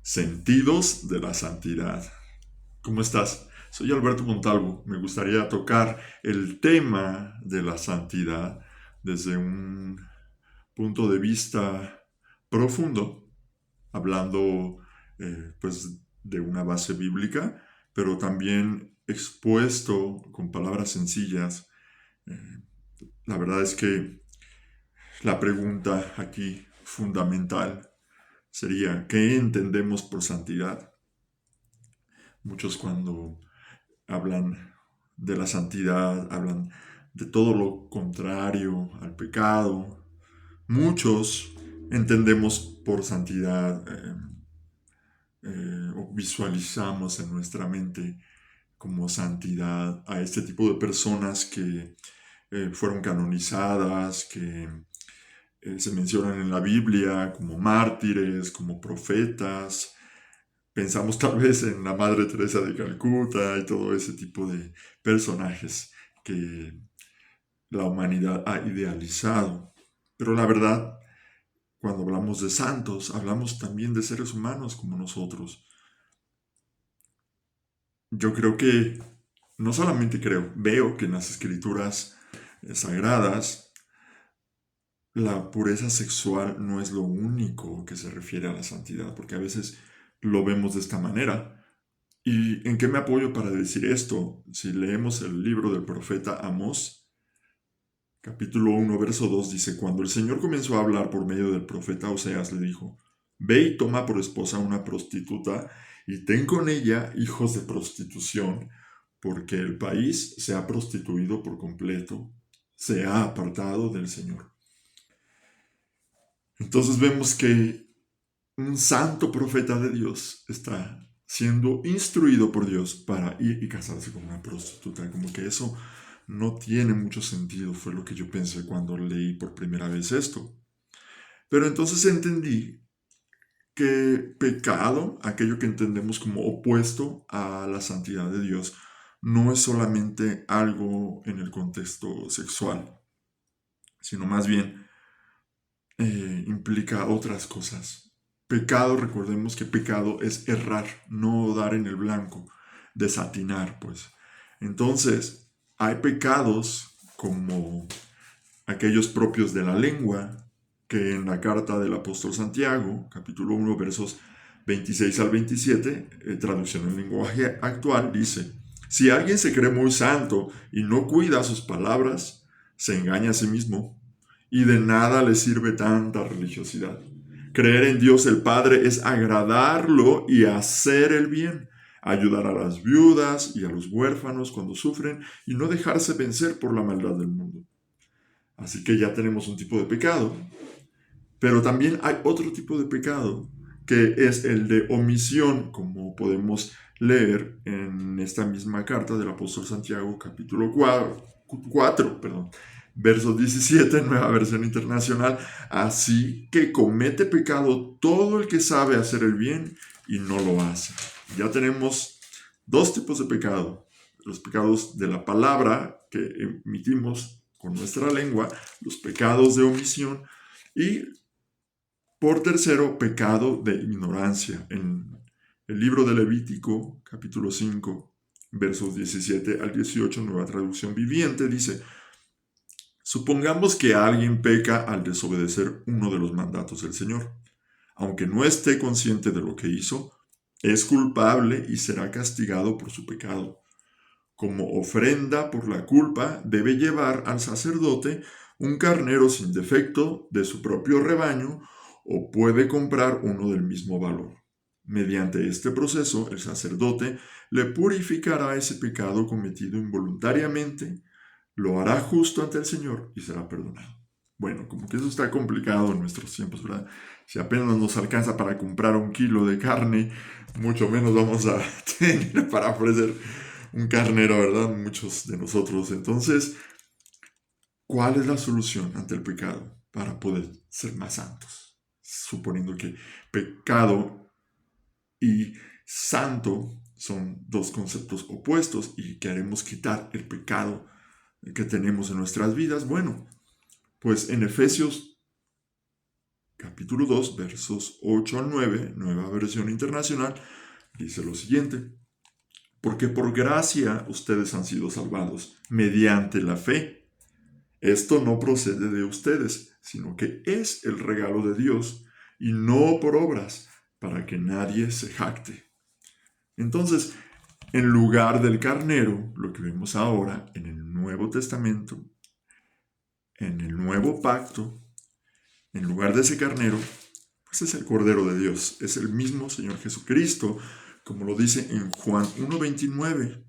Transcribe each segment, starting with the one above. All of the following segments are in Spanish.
Sentidos de la santidad. ¿Cómo estás? Soy Alberto Montalvo. Me gustaría tocar el tema de la santidad desde un punto de vista profundo, hablando pues de una base bíblica, pero también expuesto con palabras sencillas. Eh, la verdad es que la pregunta aquí fundamental sería, ¿qué entendemos por santidad? Muchos cuando hablan de la santidad, hablan de todo lo contrario al pecado. Muchos entendemos por santidad o visualizamos en nuestra mente como santidad a este tipo de personas que fueron canonizadas, que se mencionan en la Biblia como mártires, como profetas. Pensamos tal vez en la Madre Teresa de Calcuta y todo ese tipo de personajes que la humanidad ha idealizado. Pero la verdad, cuando hablamos de santos, hablamos también de seres humanos como nosotros. Yo creo que, no solamente creo, veo que en las escrituras sagradas la pureza sexual no es lo único que se refiere a la santidad, porque a veces lo vemos de esta manera. ¿Y en qué me apoyo para decir esto? Si leemos el libro del profeta Amós, capítulo 1, verso 2 dice, cuando el Señor comenzó a hablar por medio del profeta Oseas, le dijo, ve y toma por esposa una prostituta y ten con ella hijos de prostitución, porque el país se ha prostituido por completo, se ha apartado del Señor. Entonces vemos que un santo profeta de Dios está siendo instruido por Dios para ir y casarse con una prostituta. Como que eso no tiene mucho sentido, fue lo que yo pensé cuando leí por primera vez esto. Pero entonces entendí que pecado, aquello que entendemos como opuesto a la santidad de Dios, no es solamente algo en el contexto sexual, sino más bien implica otras cosas. Pecado, recordemos que pecado es errar, no dar en el blanco, desatinar, pues. Entonces, hay pecados como aquellos propios de la lengua, que en la carta del apóstol Santiago, capítulo 1, versos 26 al 27, traducción en lenguaje actual, dice, si alguien se cree muy santo y no cuida sus palabras, se engaña a sí mismo y de nada le sirve tanta religiosidad. Creer en Dios el Padre es agradarlo y hacer el bien, ayudar a las viudas y a los huérfanos cuando sufren y no dejarse vencer por la maldad del mundo. Así que ya tenemos un tipo de pecado, pero también hay otro tipo de pecado, que es el de omisión, como podemos leer en esta misma carta del apóstol Santiago, capítulo 4, verso 17, nueva versión internacional. Así que comete pecado todo el que sabe hacer el bien y no lo hace. Ya tenemos dos tipos de pecado. Los pecados de la palabra que emitimos con nuestra lengua, los pecados de omisión y por tercero, pecado de ignorancia. En el libro de Levítico, capítulo 5, versos 17 al 18, nueva traducción viviente, dice, supongamos que alguien peca al desobedecer uno de los mandatos del Señor. Aunque no esté consciente de lo que hizo, es culpable y será castigado por su pecado. Como ofrenda por la culpa, debe llevar al sacerdote un carnero sin defecto de su propio rebaño o puede comprar uno del mismo valor. Mediante este proceso, el sacerdote le purificará ese pecado cometido involuntariamente, lo hará justo ante el Señor y será perdonado. Bueno, como que eso está complicado en nuestros tiempos, ¿verdad? Si apenas nos alcanza para comprar un kilo de carne, mucho menos vamos a tener para ofrecer un carnero, ¿verdad? Muchos de nosotros. Entonces, ¿cuál es la solución ante el pecado para poder ser más santos? Suponiendo que pecado y santo son dos conceptos opuestos y queremos quitar el pecado que tenemos en nuestras vidas. Bueno, pues en Efesios capítulo 2, versos 8 al 9, Nueva Versión Internacional, dice lo siguiente: porque por gracia ustedes han sido salvados mediante la fe. Esto no procede de ustedes, sino que es el regalo de Dios, y no por obras, para que nadie se jacte. Entonces, en lugar del carnero, lo que vemos ahora en el Nuevo Testamento, en el Nuevo Pacto, en lugar de ese carnero, pues es el Cordero de Dios, es el mismo Señor Jesucristo, como lo dice en Juan 1:29.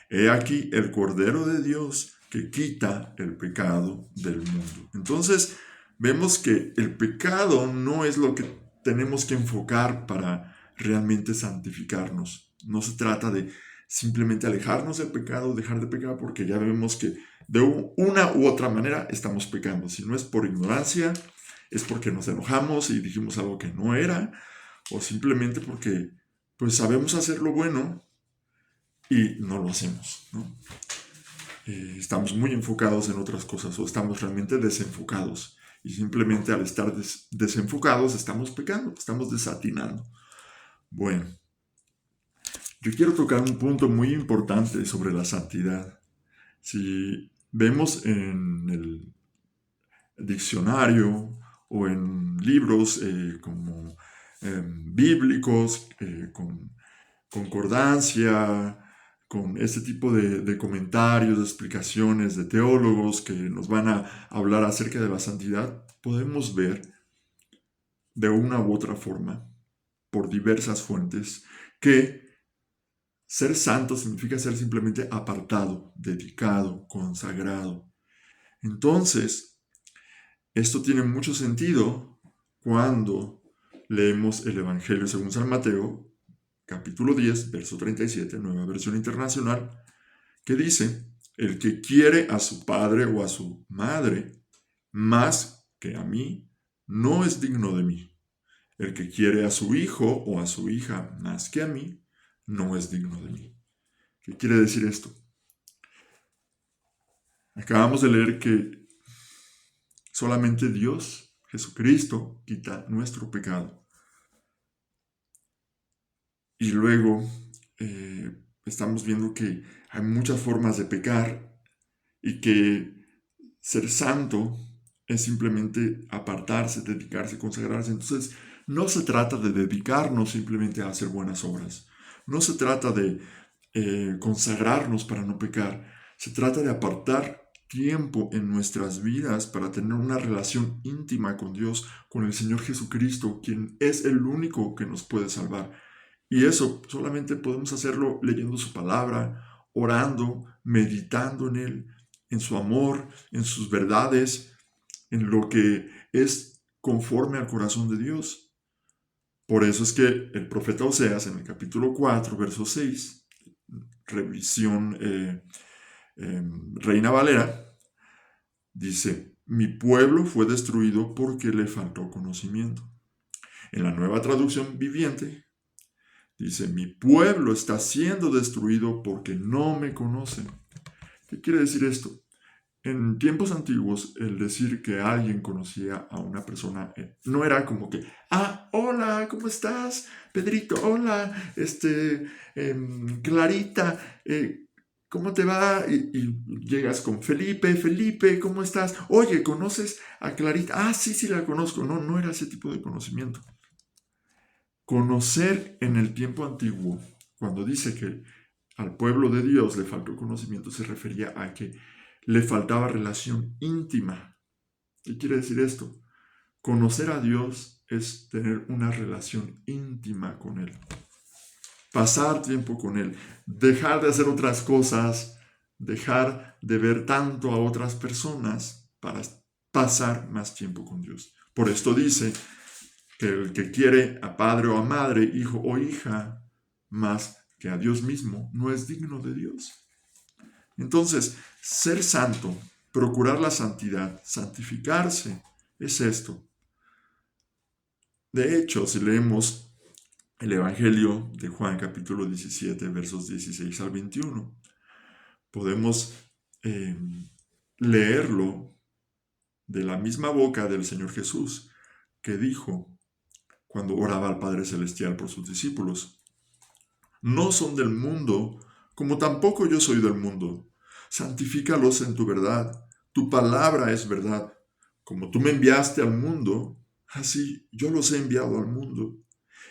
He aquí el Cordero de Dios que quita el pecado del mundo. Entonces, vemos que el pecado no es lo que tenemos que enfocar para realmente santificarnos. No se trata de simplemente alejarnos del pecado, dejar de pecar, porque ya vemos que de una u otra manera estamos pecando. Si no es por ignorancia, es porque nos enojamos y dijimos algo que no era, o simplemente porque pues sabemos hacer lo bueno y no lo hacemos, ¿no? Estamos muy enfocados en otras cosas o estamos realmente desenfocados, y simplemente al estar desenfocados estamos pecando, estamos desatinando. Bueno, yo quiero tocar un punto muy importante sobre la santidad. Si vemos en el diccionario o en libros como bíblicos, con concordancia, con este tipo de comentarios, de explicaciones de teólogos que nos van a hablar acerca de la santidad, podemos ver de una u otra forma, por diversas fuentes, que ser santo significa ser simplemente apartado, dedicado, consagrado. Entonces, esto tiene mucho sentido cuando leemos el Evangelio según San Mateo, capítulo 10, verso 37, Nueva Versión Internacional, que dice: el que quiere a su padre o a su madre más que a mí, no es digno de mí. El que quiere a su hijo o a su hija más que a mí, no es digno de mí. ¿Qué quiere decir esto? Acabamos de leer que solamente Dios, Jesucristo, quita nuestro pecado. Y luego estamos viendo que hay muchas formas de pecar y que ser santo es simplemente apartarse, dedicarse, consagrarse. Entonces, no se trata de dedicarnos simplemente a hacer buenas obras. No se trata de consagrarnos para no pecar. Se trata de apartar tiempo en nuestras vidas para tener una relación íntima con Dios, con el Señor Jesucristo, quien es el único que nos puede salvar. Y eso solamente podemos hacerlo leyendo su palabra, orando, meditando en Él, en su amor, en sus verdades, en lo que es conforme al corazón de Dios. Por eso es que el profeta Oseas, en el capítulo 4, verso 6, revisión Reina Valera, dice: mi pueblo fue destruido porque le faltó conocimiento. En la Nueva Traducción Viviente dice: mi pueblo está siendo destruido porque no me conocen. ¿Qué quiere decir esto? En tiempos antiguos, el decir que alguien conocía a una persona no era como que: hola, ¿cómo estás, Pedrito? Hola, Clarita, ¿cómo te va? Y llegas con Felipe, ¿cómo estás? Oye, ¿conoces a Clarita? Sí, la conozco. No, no era ese tipo de conocimiento. Conocer en el tiempo antiguo, cuando dice que al pueblo de Dios le faltó conocimiento, se refería a que le faltaba relación íntima. ¿Qué quiere decir esto? Conocer a Dios es tener una relación íntima con Él. Pasar tiempo con Él. Dejar de hacer otras cosas. Dejar de ver tanto a otras personas para pasar más tiempo con Dios. Por esto dice que el que quiere a padre o a madre, hijo o hija, más que a Dios mismo, no es digno de Dios. Entonces, ser santo, procurar la santidad, santificarse, es esto. De hecho, si leemos el Evangelio de Juan, capítulo 17, versos 16 al 21, podemos leerlo de la misma boca del Señor Jesús, que dijo cuando oraba al Padre Celestial por sus discípulos. No son del mundo, como tampoco yo soy del mundo. Santifícalos en tu verdad. Tu palabra es verdad. Como tú me enviaste al mundo, así yo los he enviado al mundo.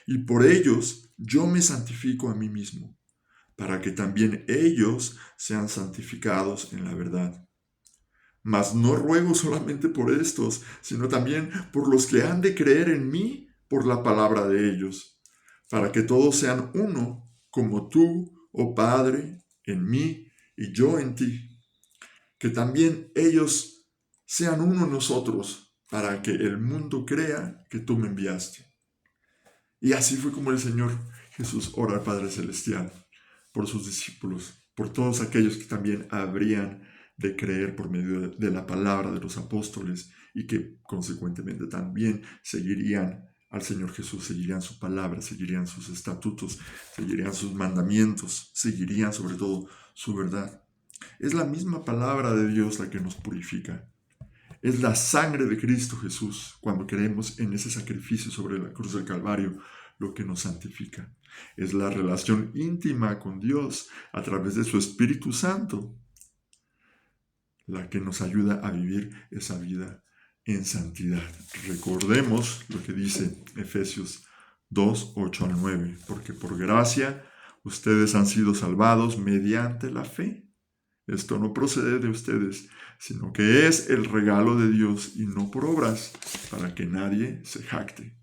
Y por ellos yo me santifico a mí mismo, para que también ellos sean santificados en la verdad. Mas no ruego solamente por estos, sino también por los que han de creer en mí por la palabra de ellos, para que todos sean uno, como tú, oh Padre, en mí y yo en ti. Que también ellos sean uno en nosotros, para que el mundo crea que tú me enviaste. Y así fue como el Señor Jesús ora al Padre Celestial por sus discípulos, por todos aquellos que también habrían de creer por medio de la palabra de los apóstoles y que consecuentemente también seguirían al Señor Jesús, seguirían su palabra, seguirían sus estatutos, seguirían sus mandamientos, seguirían sobre todo su verdad. Es la misma palabra de Dios la que nos purifica. Es la sangre de Cristo Jesús, cuando creemos en ese sacrificio sobre la cruz del Calvario, lo que nos santifica. Es la relación íntima con Dios a través de su Espíritu Santo, la que nos ayuda a vivir esa vida en santidad. Recordemos lo que dice Efesios 2, 8 al 9, porque por gracia ustedes han sido salvados mediante la fe. Esto no procede de ustedes, sino que es el regalo de Dios y no por obras, para que nadie se jacte.